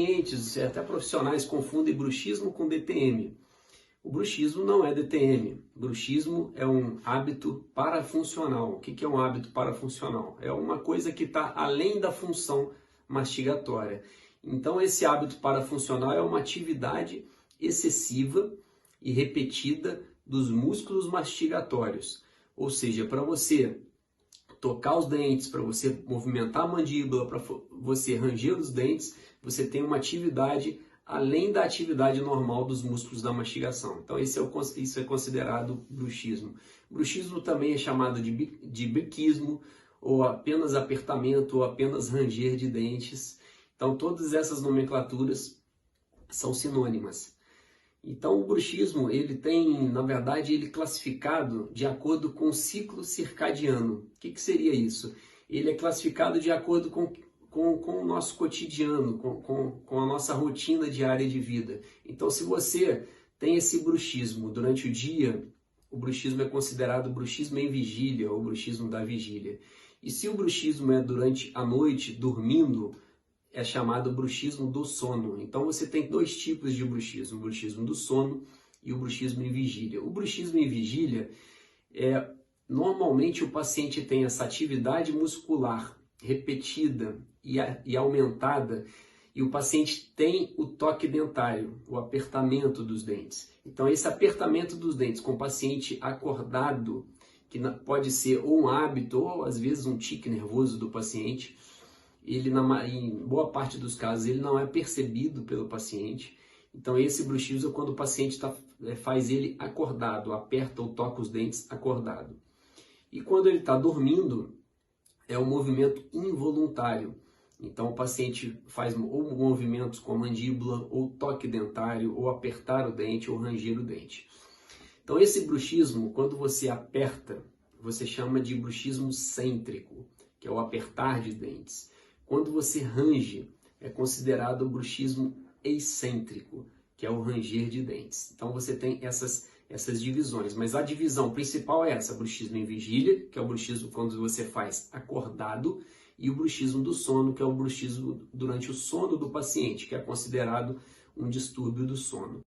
pacientes, até profissionais confundem bruxismo com DTM. O bruxismo não é DTM. Bruxismo é um hábito parafuncional. O que é um hábito parafuncional? É uma coisa que está além da função mastigatória. Então, esse hábito parafuncional é uma atividade excessiva e repetida dos músculos mastigatórios. Ou seja, para você tocar os dentes, para você movimentar a mandíbula, para você ranger os dentes, você tem uma atividade além da atividade normal dos músculos da mastigação. Então, isso é considerado bruxismo. Bruxismo também é chamado de biquismo, ou apenas apertamento, ou apenas ranger de dentes. Então, todas essas nomenclaturas são sinônimas. Então, o bruxismo, ele tem, na verdade, ele é classificado de acordo com o ciclo circadiano. O que seria isso? Ele é classificado de acordo com o nosso cotidiano, com a nossa rotina diária de vida. Então, se você tem esse bruxismo durante o dia, o bruxismo é considerado bruxismo em vigília, ou bruxismo da vigília. E se o bruxismo é durante a noite, dormindo, é chamado bruxismo do sono. Então você tem dois tipos de bruxismo, o bruxismo do sono e o bruxismo em vigília. O bruxismo em vigília, normalmente o paciente tem essa atividade muscular repetida e aumentada, e o paciente tem o toque dentário, o apertamento dos dentes. Então esse apertamento dos dentes com o paciente acordado, que pode ser ou um hábito ou às vezes um tique nervoso do paciente, ele, em boa parte dos casos, ele não é percebido pelo paciente. Então, esse bruxismo é quando o paciente faz ele acordado, aperta ou toca os dentes acordado. E quando ele está dormindo, é um movimento involuntário. Então, o paciente faz ou movimentos com a mandíbula, ou toque dentário, ou apertar o dente, ou ranger o dente. Então, esse bruxismo, quando você aperta, você chama de bruxismo cêntrico, que é o apertar de dentes. Quando você range, é considerado o bruxismo excêntrico, que é o ranger de dentes. Então você tem essas divisões, mas a divisão principal é essa: bruxismo em vigília, que é o bruxismo quando você faz acordado, e o bruxismo do sono, que é o bruxismo durante o sono do paciente, que é considerado um distúrbio do sono.